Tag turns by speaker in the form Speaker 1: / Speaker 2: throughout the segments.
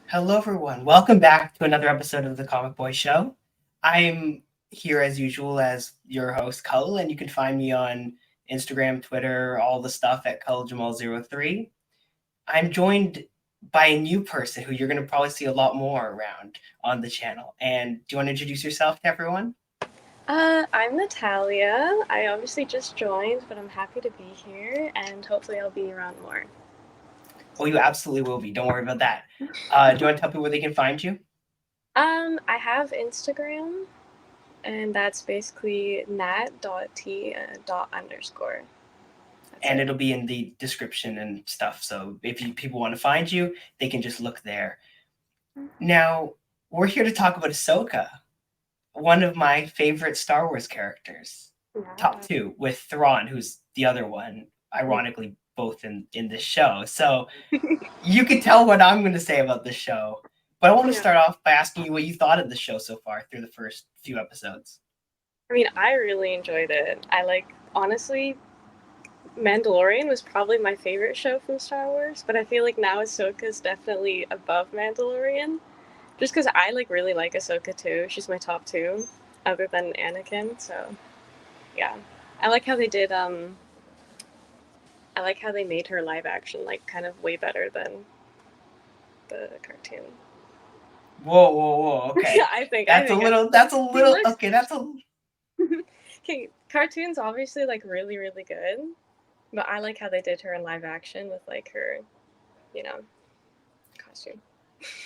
Speaker 1: Hello, everyone. Welcome back to another episode of the Comic Boy Show. I'm here as usual as your host, Cull, and you can find me on Instagram, Twitter, all the stuff at CullJamal03. I'm joined by a new person who you're going to probably see a lot more around on the channel. And do you want to introduce yourself to everyone?
Speaker 2: I'm Natalia. I obviously just joined, but I'm happy to be here, and hopefully I'll be around more.
Speaker 1: Oh, you absolutely will be. Don't worry about that. Do you want to tell people where they can find you?
Speaker 2: I have Instagram, and that's basically nat.t.underscore. That's
Speaker 1: And
Speaker 2: it.
Speaker 1: it'll be in the description and stuff. So if people want to find you, they can just look there. Now, we're here to talk about Ahsoka, one of my favorite Star Wars characters. Top
Speaker 2: Yeah.
Speaker 1: two, with Thrawn, who's the other one, ironically, both in this show. So you could tell what I'm going to say about this show. But I want to
Speaker 2: Yeah.
Speaker 1: start off by asking you what you thought of the show so far through the first few episodes.
Speaker 2: I mean, I really enjoyed it. Honestly, Mandalorian was probably my favorite show from Star Wars, but I feel like now Ahsoka is definitely above Mandalorian. Just because I really like Ahsoka too. She's my top two, other than Anakin. So yeah, I like how they did. I like how they made her live action kind of way better than the cartoon.
Speaker 1: Whoa, whoa, whoa. Okay.
Speaker 2: I think
Speaker 1: That's a
Speaker 2: she
Speaker 1: little,
Speaker 2: looks.
Speaker 1: okay, that's a,
Speaker 2: Okay, cartoons obviously really really good, but I like how they did her in live action with her, you know, costume.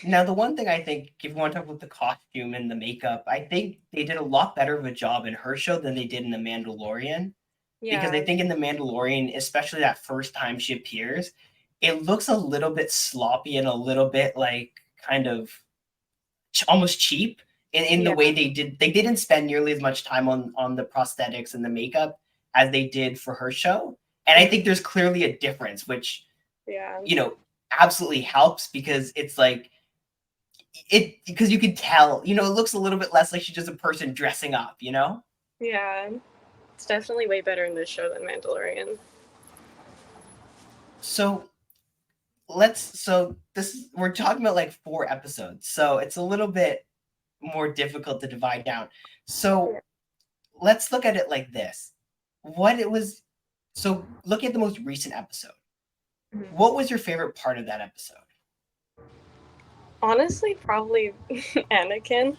Speaker 1: now the one thing I think, if you want to talk about the costume and the makeup, I think they did a lot better of a job in her show than they did in The Mandalorian. Because I
Speaker 2: Yeah,
Speaker 1: think in The Mandalorian, especially that first time she appears, it looks a little bit sloppy and a little bit like kind of almost cheap in the
Speaker 2: yeah,
Speaker 1: way they did. They didn't spend nearly as much time on the prosthetics and the makeup as they did for her show. And I think
Speaker 2: mm,
Speaker 1: there's clearly a difference, which,
Speaker 2: yeah,
Speaker 1: you know, absolutely helps because it's like it because you could tell, it looks a little bit less like she's just a person dressing up.
Speaker 2: yeah. It's definitely way better in this show than Mandalorian.
Speaker 1: So so this we're talking about like 4 episodes, so it's a little bit more difficult to divide down. So let's look at it like this. What it was so looking at the most recent episode,
Speaker 2: Mhm.
Speaker 1: what was your favorite part of that episode?
Speaker 2: Honestly, probably Anakin.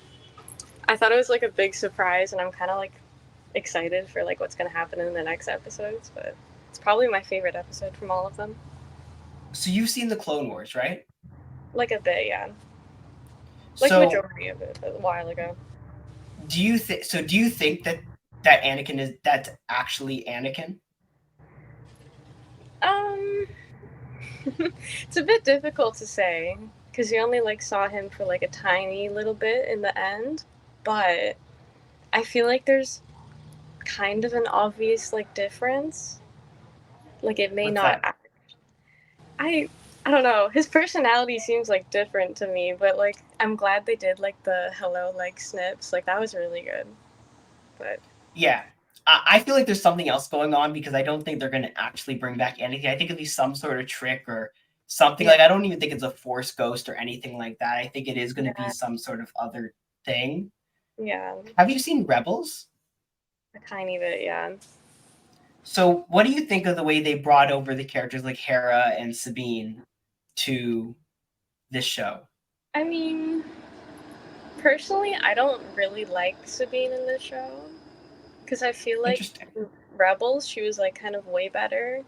Speaker 2: I thought it was a big surprise, and I'm kind of excited for what's gonna happen in the next episodes. But it's probably my favorite episode from all of them.
Speaker 1: So you've seen the Clone Wars, right?
Speaker 2: Like a bit, yeah.
Speaker 1: So
Speaker 2: Majority of it a while ago.
Speaker 1: do you think that Anakin is that's actually Anakin?
Speaker 2: Um, it's a bit difficult to say because you only saw him for a tiny little bit in the end, but I feel like there's kind of an obvious difference. It may
Speaker 1: What's
Speaker 2: not.
Speaker 1: that?
Speaker 2: I I don't know. His personality seems different to me, but I'm glad they did the hello snips. That was really good. But
Speaker 1: Yeah. I feel like there's something else going on because I don't think they're going to actually bring back anything. I think it'll be some sort of trick or something.
Speaker 2: yeah,
Speaker 1: Like, I don't even think it's a Force ghost or anything like that. I think it is going to be
Speaker 2: yeah,
Speaker 1: some sort of other thing.
Speaker 2: yeah,
Speaker 1: Have you seen Rebels?
Speaker 2: a tiny bit, yeah.
Speaker 1: So, what do you think of the way they brought over the characters like Hera and Sabine to this show?
Speaker 2: I mean, personally, I don't really like Sabine in this show because I feel like
Speaker 1: Interesting.
Speaker 2: Rebels, she was kind of way better.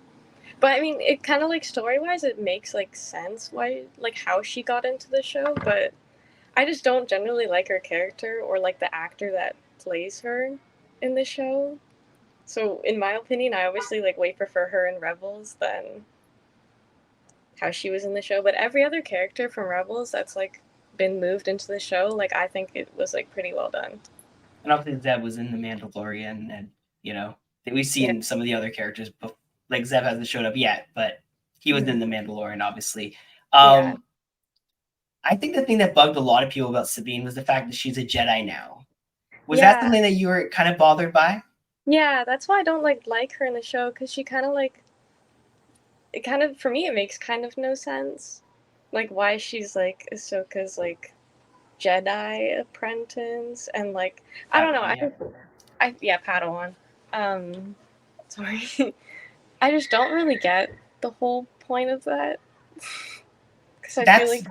Speaker 2: But I mean, it kind of story wise, it makes sense why how she got into the show. But I just don't generally like her character or the actor that plays her in the show. So in my opinion, I obviously way prefer her in Rebels than how she was in the show. But every other character from Rebels that's been moved into the show, I think it was pretty well done.
Speaker 1: And obviously, Zeb was in The Mandalorian, and, you know, we've
Speaker 2: Yeah.
Speaker 1: seen some of the other characters, like Zeb hasn't showed up yet, but he was in
Speaker 2: Mhm.
Speaker 1: The Mandalorian, obviously.
Speaker 2: Yeah.
Speaker 1: I think the thing that bugged a lot of people about Sabine was the fact that she's a Jedi now. Was that
Speaker 2: Yeah.
Speaker 1: something that you were kind of bothered by?
Speaker 2: Yeah, that's why I don't like her in the show cuz she kind of it kind of for me it makes kind of no sense. like why she's like Ahsoka's like Jedi apprentice, and like I don't know.
Speaker 1: Padawan, yeah.
Speaker 2: I yeah, Padawan. Sorry, I just don't really get the whole point of that because I feel
Speaker 1: That's
Speaker 2: like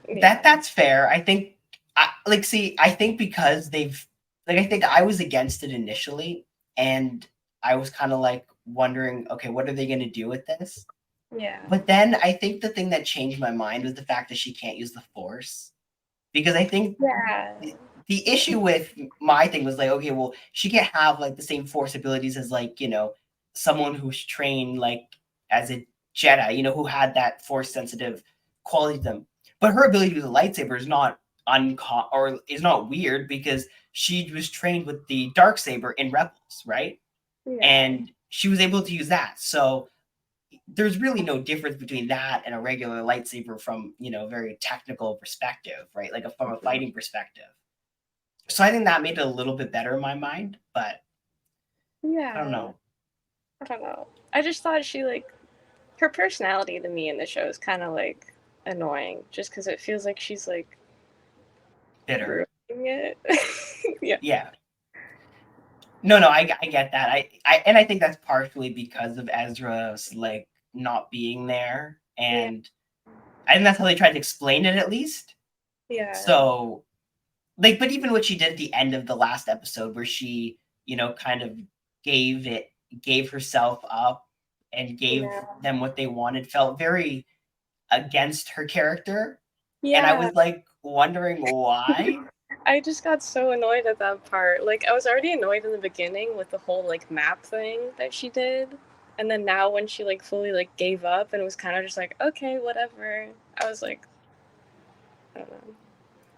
Speaker 2: yeah,
Speaker 1: that's fair. I think I think because I think I was against it initially, and I was kind of like wondering, okay, what are they going to do with this?
Speaker 2: yeah,
Speaker 1: But then I think the thing that changed my mind was the fact that she can't use the Force, because I think
Speaker 2: yeah,
Speaker 1: the issue with my thing was like, okay, well, she can't have like the same Force abilities as like someone who's trained like as a Jedi, who had that Force sensitive quality to them. But her ability to use a lightsaber is not or is not weird, because she was trained with the dark saber in Rebels, right?
Speaker 2: yeah,
Speaker 1: And she was able to use that. So there's really no difference between that and a regular lightsaber from a very technical perspective, right? Like from a fighting perspective. So I think that made it a little bit better in my mind, but I don't
Speaker 2: yeah.
Speaker 1: know.
Speaker 2: I don't know. I just thought she like her personality to me in the show is kind of like annoying, just because it feels like she's like
Speaker 1: Bitter.
Speaker 2: ruining it. Yeah,
Speaker 1: Yeah. No, no, I get that. I think that's partially because of Ezra's like not being there,
Speaker 2: yeah,
Speaker 1: and I think that's how they tried to explain it, at least.
Speaker 2: yeah,
Speaker 1: So like, but even what she did at the end of the last episode, where she kind of gave it gave herself up and gave
Speaker 2: yeah,
Speaker 1: them what they wanted, felt very against her character, and I
Speaker 2: yeah.
Speaker 1: was like wondering why.
Speaker 2: I just got so annoyed at that part. Like, I was already annoyed in the beginning with the whole like map thing that she did, and then now when she like fully like gave up and was kind of just like, okay, whatever. I was like, I don't know.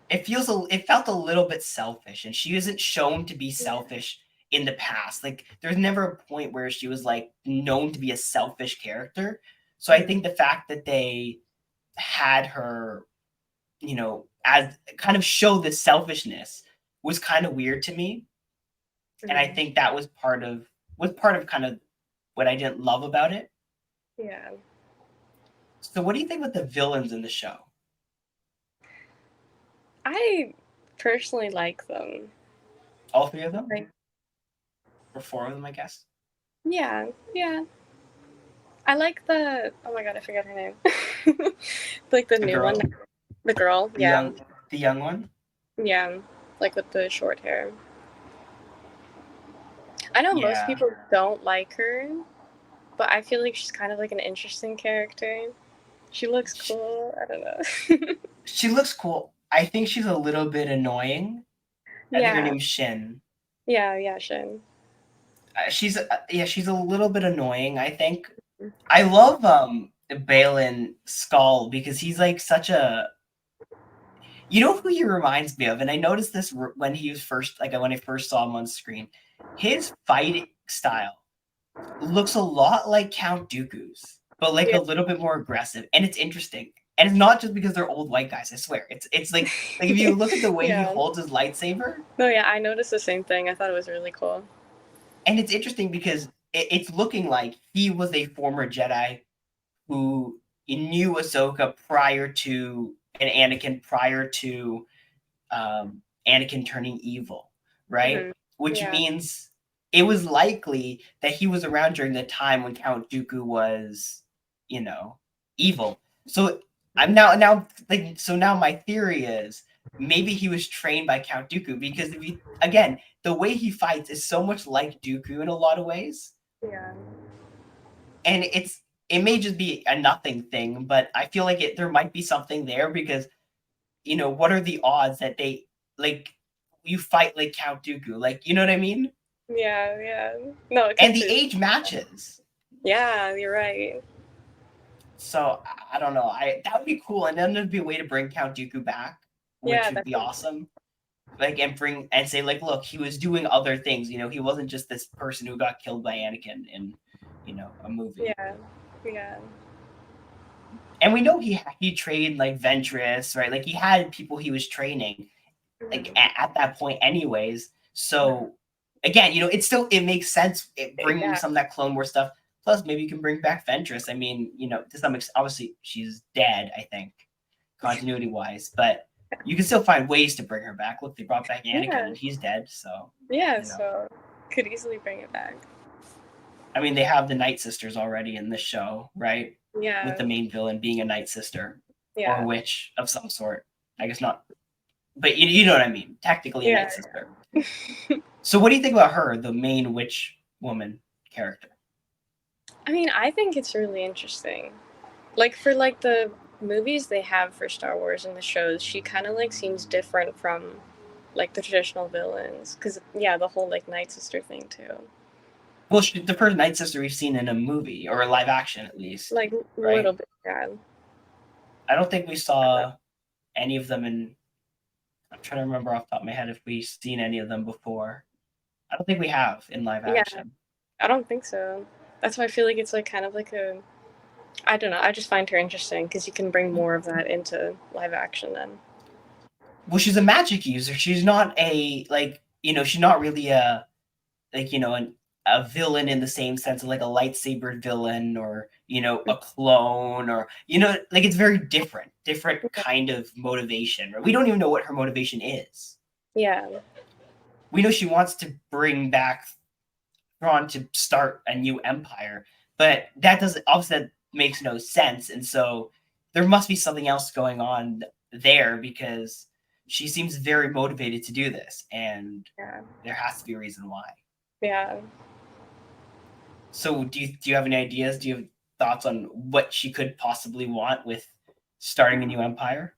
Speaker 1: It felt a little bit selfish, and she isn't shown to be
Speaker 2: Yeah.
Speaker 1: selfish in the past. Like, there's never a point where she was like known to be a selfish character. So I
Speaker 2: Mm-hmm.
Speaker 1: think the fact that they had her, as kind of show this selfishness was kind of weird to me. And I
Speaker 2: Mm-hmm.
Speaker 1: think that was part of kind of what I didn't love about it.
Speaker 2: Yeah.
Speaker 1: So what do you think about the villains in the show?
Speaker 2: I personally like them.
Speaker 1: All three of them?
Speaker 2: Like,
Speaker 1: Or four of them, I guess.
Speaker 2: yeah, yeah. I like the. Oh my god, I forgot her name. Like the
Speaker 1: The
Speaker 2: new one,
Speaker 1: girl,
Speaker 2: the girl.
Speaker 1: the
Speaker 2: Yeah,
Speaker 1: young the young one.
Speaker 2: yeah. Like with the short hair. I know most
Speaker 1: Yeah.
Speaker 2: people don't like her, but I feel like she's kind of like an interesting character. She looks
Speaker 1: She,
Speaker 2: cool. I don't know.
Speaker 1: she looks cool. I think she's a little bit annoying. I think her
Speaker 2: Yeah,
Speaker 1: name's Shin.
Speaker 2: yeah, yeah. Shin.
Speaker 1: She's a little bit annoying, I think. I love Balin Skull, because he's like such a who he reminds me of, and I noticed this when he was first, like when I first saw him on screen. His fighting style looks a lot like Count Dooku's, but like a
Speaker 2: Yeah.
Speaker 1: little bit more aggressive, and it's interesting. And it's not just because they're old white guys. I swear, it's like if you look at the way he
Speaker 2: Yeah.
Speaker 1: holds his lightsaber,
Speaker 2: No, yeah. I noticed the same thing. I thought it was really cool.
Speaker 1: and it's interesting because it's looking like he was a former Jedi who knew Ahsoka prior to and Anakin prior to Anakin turning evil, right?
Speaker 2: Hmm.
Speaker 1: Which
Speaker 2: Yeah.
Speaker 1: means it was likely that he was around during the time when Count Dooku was, evil. So I'm now like so now my theory is maybe he was trained by Count Dooku, because if you again the way he fights is so much like Dooku in a lot of ways,
Speaker 2: Yeah.
Speaker 1: and it may just be a nothing thing, but I feel like there might be something there, because what are the odds that they like you fight like Count Dooku? Like, you know what I mean?
Speaker 2: Yeah. Yeah. No, it
Speaker 1: And
Speaker 2: could
Speaker 1: the
Speaker 2: too.
Speaker 1: age matches.
Speaker 2: Yeah, you're right.
Speaker 1: So I don't know. That would be cool. And then there'd be a way to bring Count Dooku back, which
Speaker 2: Yeah,
Speaker 1: would
Speaker 2: that
Speaker 1: be
Speaker 2: could.
Speaker 1: awesome. Like, and say like, look, he was doing other things. He wasn't just this person who got killed by Anakin in, a movie.
Speaker 2: Yeah. Yeah.
Speaker 1: And we know he trained like Ventress, right? Like he had people he was training like
Speaker 2: Mhm.
Speaker 1: at that point anyways. So again, it makes sense, bringing
Speaker 2: Yeah.
Speaker 1: some of that Clone War stuff. Plus, maybe you can bring back Ventress. I mean, to some extent, obviously she's dead, I think, continuity wise, but you can still find ways to bring her back. Look, they brought back Anakin,
Speaker 2: Yeah.
Speaker 1: and he's dead, so
Speaker 2: Yeah, so could easily bring it back.
Speaker 1: I mean, they have the Night Sisters already in this show, right? With
Speaker 2: Yeah.
Speaker 1: the main villain being a Night Sister or a
Speaker 2: Yeah.
Speaker 1: witch of some sort. I guess not, but you know what I mean. Technically, a
Speaker 2: Yeah.
Speaker 1: Night Sister. So, what do you think about her, the main witch woman character?
Speaker 2: I mean, I think it's really interesting. Like for like the movies they have for Star Wars and the shows, she kind of like seems different from like the traditional villains. Cause yeah, the whole like Night Sister thing too.
Speaker 1: Well, the first Night Sister we've seen in a movie or a live action, at least,
Speaker 2: Like a
Speaker 1: right?
Speaker 2: little bit, yeah.
Speaker 1: I don't think we saw any of them in. I'm trying to remember off the top of my head if we've seen any of them before. I don't think we have in live
Speaker 2: Yeah,
Speaker 1: action.
Speaker 2: I don't think so. That's why I feel like it's like kind of like a. I don't know. I just find her interesting because you can bring more of that into live action then.
Speaker 1: Well, she's a magic user. She's not she's not really a a villain in the same sense of like a lightsaber villain or a clone or like it's very different kind of motivation. Right? We don't even know what her motivation is.
Speaker 2: Yeah.
Speaker 1: We know she wants to bring back Thrawn to start a new empire, but that doesn't obviously that makes no sense, and so there must be something else going on there because she seems very motivated to do this, and
Speaker 2: Yeah.
Speaker 1: there has to be a reason why.
Speaker 2: Yeah.
Speaker 1: So, do you have any ideas? Do you have thoughts on what she could possibly want with starting a new empire?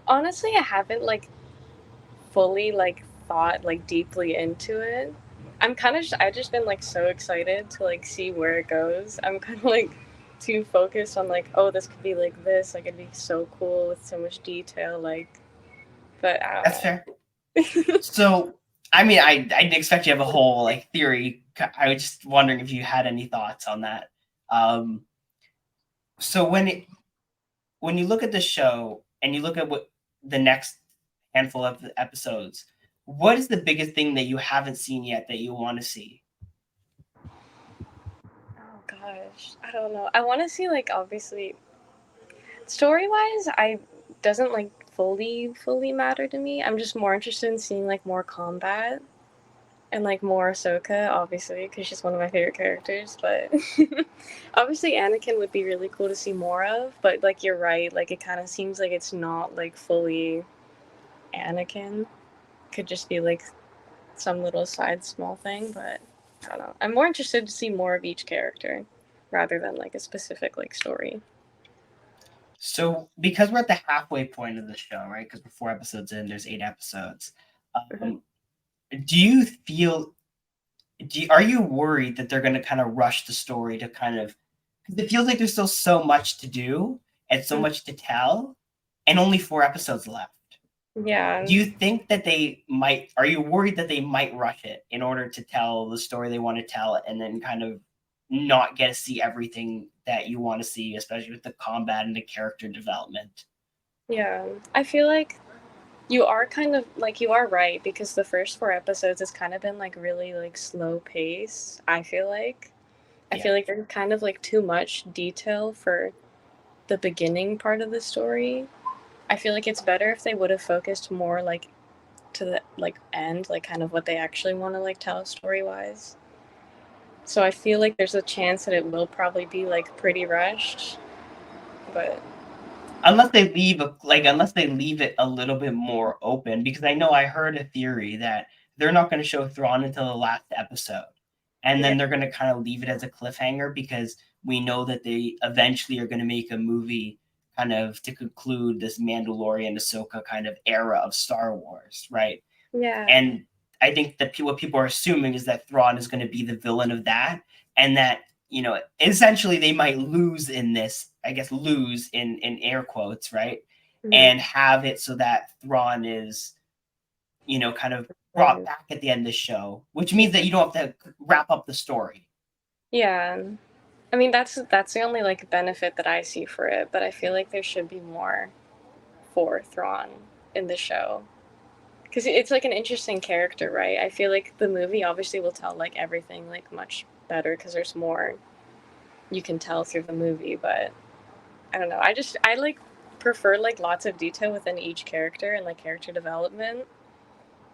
Speaker 2: Honestly, I haven't like fully like thought like deeply into it. I'm kind of I just been like so excited to like see where it goes. I'm kind of like too focused on like, oh, this could be like this, like it'd be so cool with so much detail, like, but I
Speaker 1: That's
Speaker 2: don't
Speaker 1: fair.
Speaker 2: know.
Speaker 1: So, I mean, I didn't expect you to have a whole like theory. I was just wondering if you had any thoughts on that. Um, so when you look at the show and you look at what the next handful of episodes, what is the biggest thing that you haven't seen yet that you want to see?
Speaker 2: Oh gosh, I don't know. I want to see like obviously story wise, I doesn't like fully matter to me. I'm just more interested in seeing like more combat and like more Ahsoka, obviously, because she's one of my favorite characters. But obviously, Anakin would be really cool to see more of. But like you're right, like it kind of seems like it's not like fully Anakin. Could just be like some little side small thing. But I don't know. I'm more interested to see more of each character rather than like a specific like story.
Speaker 1: So, because we're at the halfway point of the show, right? Because we're 4 episodes in, there's 8 episodes.
Speaker 2: Mhm.
Speaker 1: Um, do you feel? Are you worried that they're going to kind of rush the story to kind of? Because it feels like there's still so much to do and so much to tell, and only 4 episodes left.
Speaker 2: Yeah.
Speaker 1: Do you think that they might? Are you worried that they might rush it in order to tell the story they want to tell, and then kind of not get to see everything that you want to see, especially with the combat and the character development?
Speaker 2: Yeah. I feel like you are kind of like you are right because the first 4 episodes has kind of been like really like slow pace. I feel like
Speaker 1: Yeah.
Speaker 2: there's kind of like too much detail for the beginning part of the story. I feel like it's better if they would have focused more like to the like end, like kind of what they actually want to like tell story wise. So I feel like there's a chance that it will probably be like pretty rushed, but
Speaker 1: Unless they leave it a little bit more open, because I know I heard a theory that they're not going to show Thrawn until the last episode, and
Speaker 2: yeah,
Speaker 1: then they're going to kind of leave it as a cliffhanger because we know that they eventually are going to make a movie kind of to conclude this Mandalorian Ahsoka kind of era of Star Wars, right?
Speaker 2: yeah,
Speaker 1: And I think that what people are assuming is that Thrawn is going to be the villain of that, and that essentially they might lose in this. I guess lose in air quotes, right?
Speaker 2: mm-hmm.
Speaker 1: And have it so that Thrawn is kind of brought back at the end of the show, which means that you don't have to wrap up the story.
Speaker 2: Yeah. I mean, that's the only like benefit that I see for it, but I feel like there should be more for Thrawn in the show because it's like an interesting character, right? I feel like the movie obviously will tell like everything like much better because there's more you can tell through the movie, but I don't know. I like prefer like lots of detail within each character and like character development.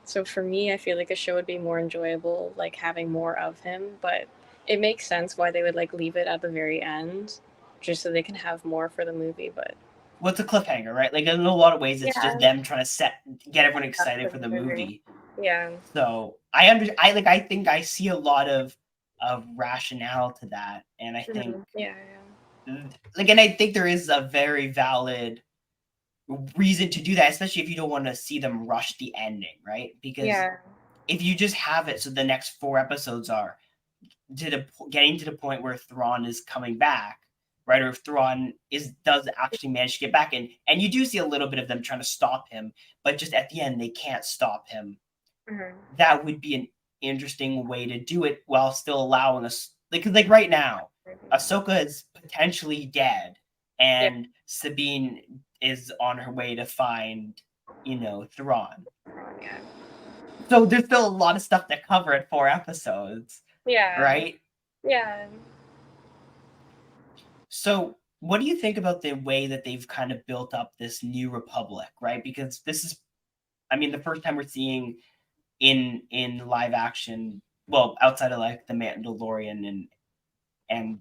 Speaker 2: So for me, I feel like a show would be more enjoyable like having more of him, but it makes sense why they would like leave it at the very end just so they can have more for the movie, but
Speaker 1: What's a cliffhanger, right? Like in a lot of ways, it's just
Speaker 2: yeah,
Speaker 1: them trying to get everyone
Speaker 2: that's
Speaker 1: excited
Speaker 2: the
Speaker 1: for the
Speaker 2: movie.
Speaker 1: movie.
Speaker 2: Yeah.
Speaker 1: So I think I see a lot of rationale to that, and I think
Speaker 2: Yeah,
Speaker 1: like, and I think there is a very valid reason to do that, especially if you don't want to see them rush the ending, right? Because
Speaker 2: yeah.
Speaker 1: if you just have it so the next 4 episodes are getting to the point where Thrawn is coming back, right? Or if Thrawn does actually manage to get back, and you do see a little bit of them trying to stop him, but just at the end they can't stop him.
Speaker 2: Mm-hmm.
Speaker 1: That would be an interesting way to do it while still allowing us, like right now, Ahsoka is potentially dead,
Speaker 2: Yeah.
Speaker 1: and Sabine is on her way to find, Thrawn.
Speaker 2: Yeah.
Speaker 1: So there's still a lot of stuff to cover at 4 episodes,
Speaker 2: Yeah.
Speaker 1: right?
Speaker 2: Yeah.
Speaker 1: So what do you think about the way that they've kind of built up this new republic, right? Because this is, I mean, the first time we're seeing in live action, well, outside of like the Mandalorian and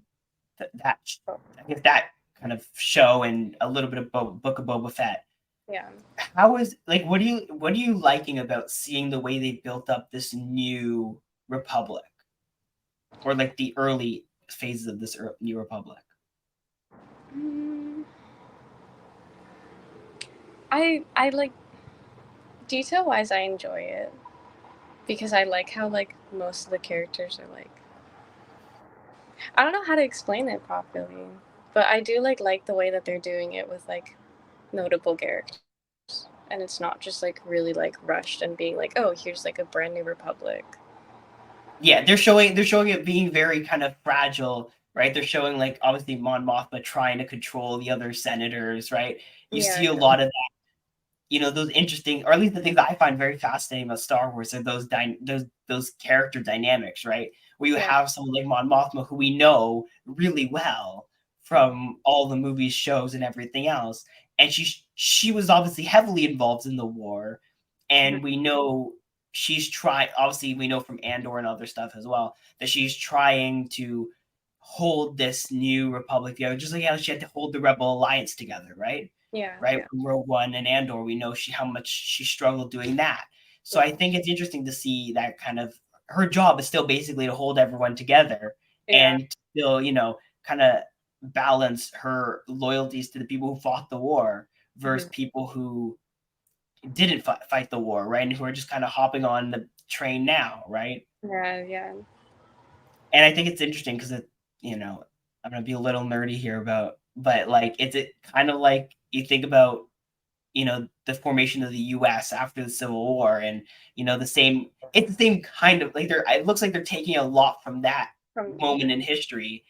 Speaker 1: that I guess that kind of show and a little bit of Book of Boba Fett.
Speaker 2: Yeah.
Speaker 1: How is like what are you liking about seeing the way they built up this new republic, or like the early phases of this new republic?
Speaker 2: Mm, I like detail wise I enjoy it because I like how like most of the characters are like I don't know how to explain it properly, but I do like the way that they're doing it with like notable characters. And it's not just like really like rushed and being like, oh, here's like a brand new republic.
Speaker 1: Yeah, they're showing it being very kind of fragile, right? They're showing like obviously Mon Mothma trying to control the other senators, right? You
Speaker 2: Yeah,
Speaker 1: see a lot of those interesting, or at least the things that I find very fascinating about Star Wars are those character dynamics, right? Where you
Speaker 2: yeah,
Speaker 1: have someone like Mon Mothma who we know really well from all the movies, shows, and everything else, and she was obviously heavily involved in the war,
Speaker 2: yeah,
Speaker 1: and we know she's trying. Obviously, we know from Andor and other stuff as well that she's trying to hold this new republic together, just like how she had to hold the Rebel Alliance together, right?
Speaker 2: yeah,
Speaker 1: Right?
Speaker 2: yeah,
Speaker 1: From Rogue One and Andor, we know how much she struggled doing that. So
Speaker 2: yeah,
Speaker 1: I think it's interesting to see that kind of her job is still basically to hold everyone together
Speaker 2: yeah,
Speaker 1: and still, kind of balance her loyalties to the people who fought the war
Speaker 2: mhm,
Speaker 1: versus people who didn't fight the war, right? And who are just kind of hopping on the train now, right?
Speaker 2: yeah, yeah,
Speaker 1: And I think it's interesting because I'm gonna be a little nerdy here but like it kind of like you think about the formation of the US after the Civil War, and it's the same kind of like it looks like they're taking a lot from that
Speaker 2: from
Speaker 1: moment in history,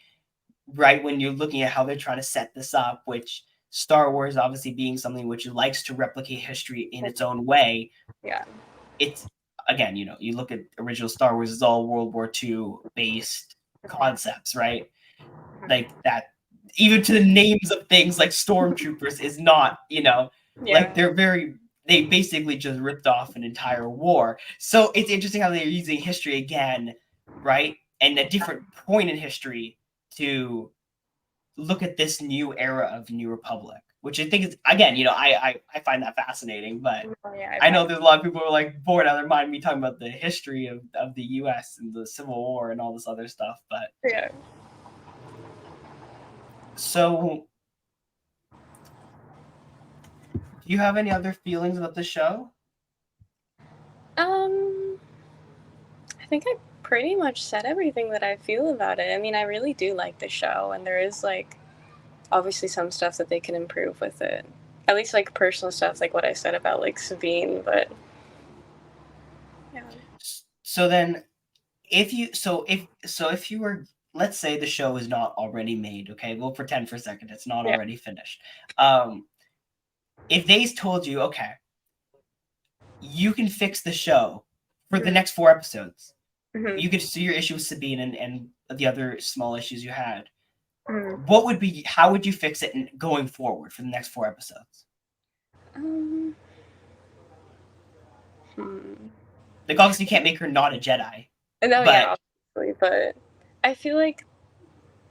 Speaker 1: right? When you're looking at how they're trying to set this up, which Star Wars obviously being something which likes to replicate history in its own way,
Speaker 2: yeah,
Speaker 1: it's again, you look at original Star Wars is all World War II based concepts, right? Like that, even to the names of things like stormtroopers is not, like
Speaker 2: yeah,
Speaker 1: they basically just ripped off an entire war. So it's interesting how they're using history again, right? And a different point in history to look at this new era of New Republic, which I think is again, I find that fascinating, but
Speaker 2: oh, yeah, I
Speaker 1: I
Speaker 2: find
Speaker 1: know there's a lot of people who are like bored out of their mind me talking about the history of the US and the Civil War and all this other stuff. But
Speaker 2: yeah.
Speaker 1: so do you have any other feelings about the show?
Speaker 2: Um, I think I pretty much said everything that I feel about it. I mean, I really do like the show, and there is like obviously some stuff that they can improve with it. At least like personal stuff, like what I said about like Sabine, but yeah,
Speaker 1: So then if you were, let's say the show is not already made, okay? We'll pretend for a second it's not
Speaker 2: yeah,
Speaker 1: already finished. If they told you, okay, you can fix the show for the
Speaker 2: Mhm.
Speaker 1: next 4 episodes.
Speaker 2: Mhm.
Speaker 1: You could see your issue with Sabine and the other small issues you had.
Speaker 2: Mhm.
Speaker 1: How would you fix it going forward for the next 4 episodes?
Speaker 2: Um, hmm.
Speaker 1: Like, obviously, you can't make her not a Jedi,
Speaker 2: No,
Speaker 1: but
Speaker 2: yeah, obviously, but I feel like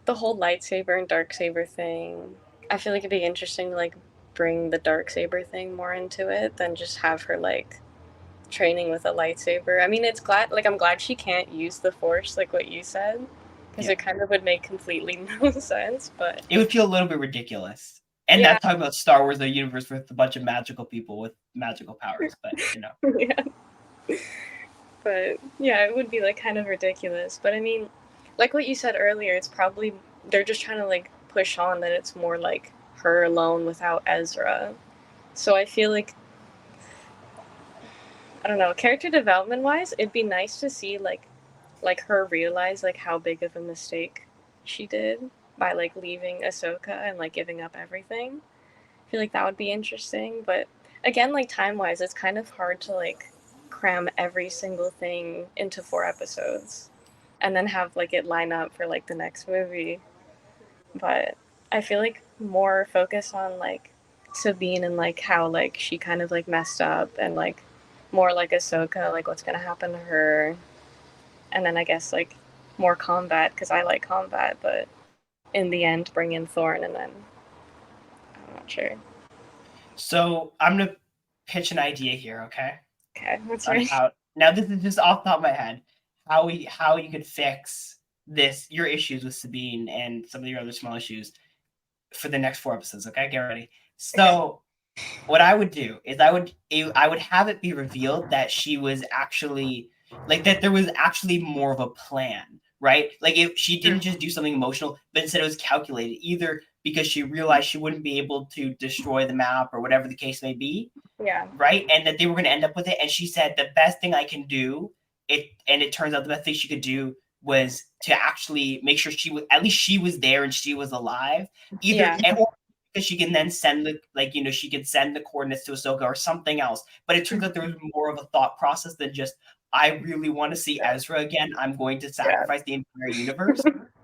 Speaker 2: the whole lightsaber and dark saber thing. I feel like it'd be interesting to like bring the dark saber thing more into it than just have her like training with a lightsaber. I mean, it's glad like I'm glad she can't use the force like what you said because
Speaker 1: yeah,
Speaker 2: it kind of would make completely no sense. But
Speaker 1: it would feel a little bit ridiculous. And
Speaker 2: yeah,
Speaker 1: that's talking about Star Wars, the universe with a bunch of magical people with magical powers, but
Speaker 2: yeah. But yeah, it would be like kind of ridiculous. But I mean, like what you said earlier, it's probably they're just trying to like push on that it's more like her alone without Ezra. So I feel like I don't know, character development wise, it'd be nice to see like her realize like how big of a mistake she did by like leaving Ahsoka and like giving up everything. I feel like that would be interesting, but again, like time wise, it's kind of hard to like cram every single thing into 4 episodes and then have like it line up for like the next movie. But I feel like more focus on like Sabine and like how like she kind of like messed up and like more like Ahsoka, like what's gonna happen to her, and then I guess like more combat because I like combat, but in the end bring in Thorn and then I'm not sure.
Speaker 1: so I'm gonna pitch an idea here, okay?
Speaker 2: Okay, what's
Speaker 1: On
Speaker 2: right?
Speaker 1: how now this is just off the top of my head, how you could fix your issues with Sabine and some of your other small issues for the next 4 episodes, okay? Get ready.
Speaker 2: Okay.
Speaker 1: So what I would do is I would have it be revealed that she was actually like that there was actually more of a plan, right? Like if she didn't just do something emotional, but instead it was calculated, either because she realized she wouldn't be able to destroy the map or whatever the case may be,
Speaker 2: Yeah.
Speaker 1: right? And that they were going to end up with it. And she said the best thing I can do and it turns out the best thing she could do was to actually make sure she was at least she was there and she was alive. Either
Speaker 2: Yeah.
Speaker 1: or because she can then send she could send the coordinates to Ahsoka or something else. But it turns out there was more of a thought process than just I really want to see Ezra again. I'm going to
Speaker 2: Yeah.
Speaker 1: sacrifice the entire universe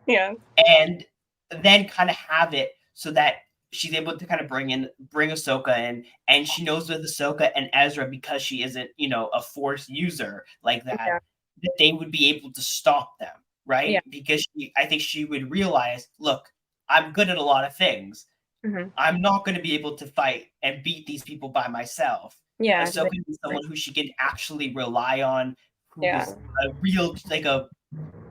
Speaker 2: Yeah.
Speaker 1: and then kind of have it so that she's able to kind of bring Ahsoka in, and she knows with Ahsoka and Ezra because she isn't a Force user like that,
Speaker 2: Yeah.
Speaker 1: that they would be able to stop them,
Speaker 2: Yeah.
Speaker 1: right? Because I think she would realize, look, I'm good at a lot of things.
Speaker 2: Hmm.
Speaker 1: I'm not going to be able to fight and beat these people by myself.
Speaker 2: Yeah.
Speaker 1: Ahsoka is someone who she can actually rely on, who
Speaker 2: Yeah.
Speaker 1: is a real like a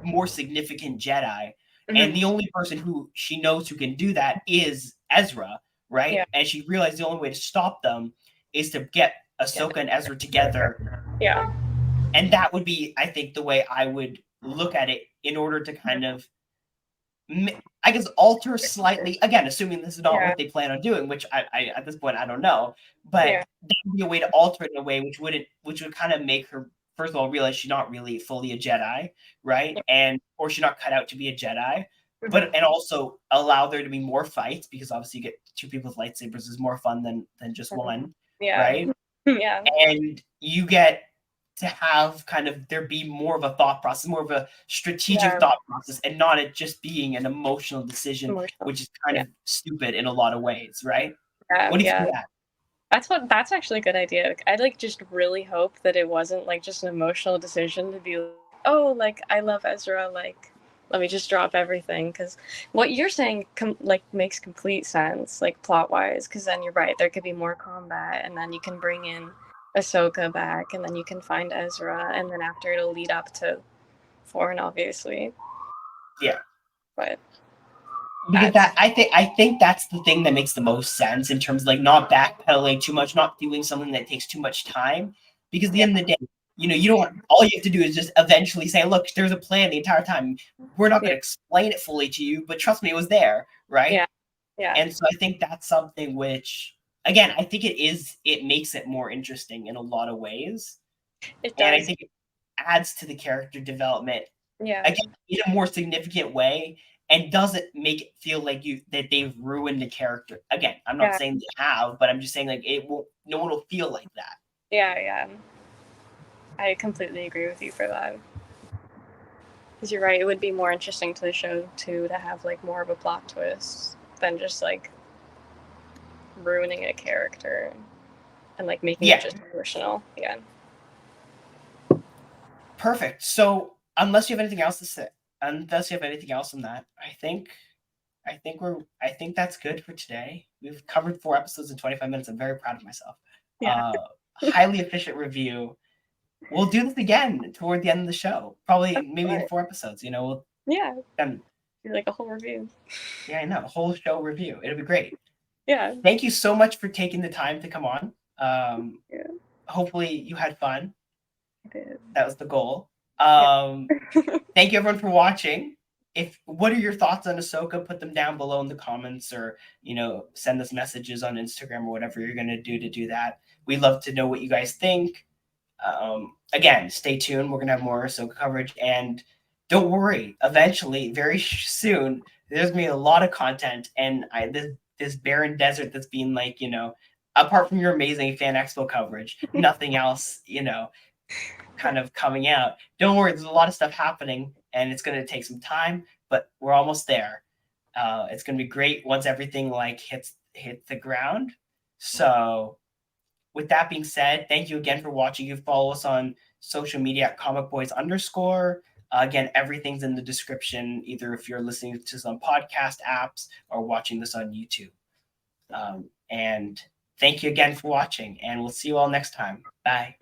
Speaker 1: more significant Jedi. And
Speaker 2: Hmm.
Speaker 1: the only person who she knows who can do that is Ezra, right?
Speaker 2: Yeah.
Speaker 1: And she realized the only way to stop them is to get
Speaker 2: Yeah.
Speaker 1: Ahsoka and Ezra together.
Speaker 2: Yeah.
Speaker 1: And that would be, I think, the way I would look at it in order to kind of, I guess, alter slightly. Again, assuming this is not
Speaker 2: Yeah.
Speaker 1: what they plan on doing, which I at this point I don't know. But
Speaker 2: Yeah.
Speaker 1: that would be a way to alter it in a way which would kind of make her first of all realize she's not really fully a Jedi, right? And or she's not cut out to be a Jedi. But
Speaker 2: Hmm.
Speaker 1: and also allow there to be more fights because obviously you get two people with lightsabers is more fun than just one,
Speaker 2: Yeah.
Speaker 1: right?
Speaker 2: Yeah.
Speaker 1: And you get to have kind of there be more of a thought process, more of a strategic
Speaker 2: Yeah.
Speaker 1: thought process, and not it just being an emotional decision,
Speaker 2: Emotional.
Speaker 1: which is kind
Speaker 2: Yeah.
Speaker 1: of stupid in a lot of ways, right?
Speaker 2: Yeah.
Speaker 1: What do you think
Speaker 2: Yeah.
Speaker 1: of that?
Speaker 2: That's actually a good idea. I like just really hope that it wasn't like just an emotional decision to be like, oh, like I love Ezra, like let me just drop everything because what you're saying like makes complete sense, like plot wise. Because then you're right, there could be more combat, and then you can bring in Ahsoka back, and then you can find Ezra, and then after it'll lead up to Thorn, obviously.
Speaker 1: Yeah.
Speaker 2: But
Speaker 1: Because
Speaker 2: that's
Speaker 1: I think that's the thing that makes the most sense in terms of like not backpedaling too much, not doing something that takes too much time. Because at the
Speaker 2: yeah,
Speaker 1: end of the day, you don't all you have to do is just eventually say, look, there's a plan the entire time. We're not going
Speaker 2: yeah,
Speaker 1: to explain it fully to you, but trust me, it was there, right?
Speaker 2: yeah, yeah,
Speaker 1: And so I think that's something which again, I think it makes it more interesting in a lot of ways.
Speaker 2: it
Speaker 1: And I
Speaker 2: does.
Speaker 1: think it adds to the character development
Speaker 2: Yeah,
Speaker 1: again in a more significant way and doesn't make it feel like you that they've ruined the character. Again, I'm not
Speaker 2: yeah.
Speaker 1: saying they have, but I'm just saying like it will no one will feel like that.
Speaker 2: Yeah. I completely agree with you for that. Because you're right, it would be more interesting to the show too to have like more of a plot twist than just like ruining a character and like making it
Speaker 1: Yeah,
Speaker 2: just emotional. Yeah.
Speaker 1: perfect. So unless you have anything else to say, unless you have anything else on that, I think that's good for today. We've covered 4 episodes in 25 minutes. I'm very proud of myself.
Speaker 2: Yeah.
Speaker 1: Highly efficient review. We'll do this again toward the end of the show. Probably maybe in 4 episodes. We'll
Speaker 2: Yeah.
Speaker 1: done.
Speaker 2: Do like a whole review.
Speaker 1: Yeah, I know. A whole show review. It'll be great.
Speaker 2: Yeah.
Speaker 1: Thank you so much for taking the time to come on.
Speaker 2: Yeah.
Speaker 1: Hopefully you had fun.
Speaker 2: I did.
Speaker 1: That was the goal.
Speaker 2: Yeah.
Speaker 1: Thank you everyone for watching. What are your thoughts on Ahsoka? Put them down below in the comments, or send us messages on Instagram or whatever you're gonna do to do that. We'd love to know what you guys think. Again, stay tuned. We're gonna have more Ahsoka coverage, and don't worry. Eventually, very soon, there's gonna be a lot of content, and this barren desert that's been like apart from your amazing Fan Expo coverage, nothing else kind of coming out. Don't worry, there's a lot of stuff happening, and it's going to take some time, but we're almost there. It's going to be great once everything like hits the ground. So, with that being said, thank you again for watching. You follow us on social media at comicboys_. Again, everything's in the description, either if you're listening to some podcast apps or watching this on YouTube. And thank you again for watching, and we'll see you all next time. Bye.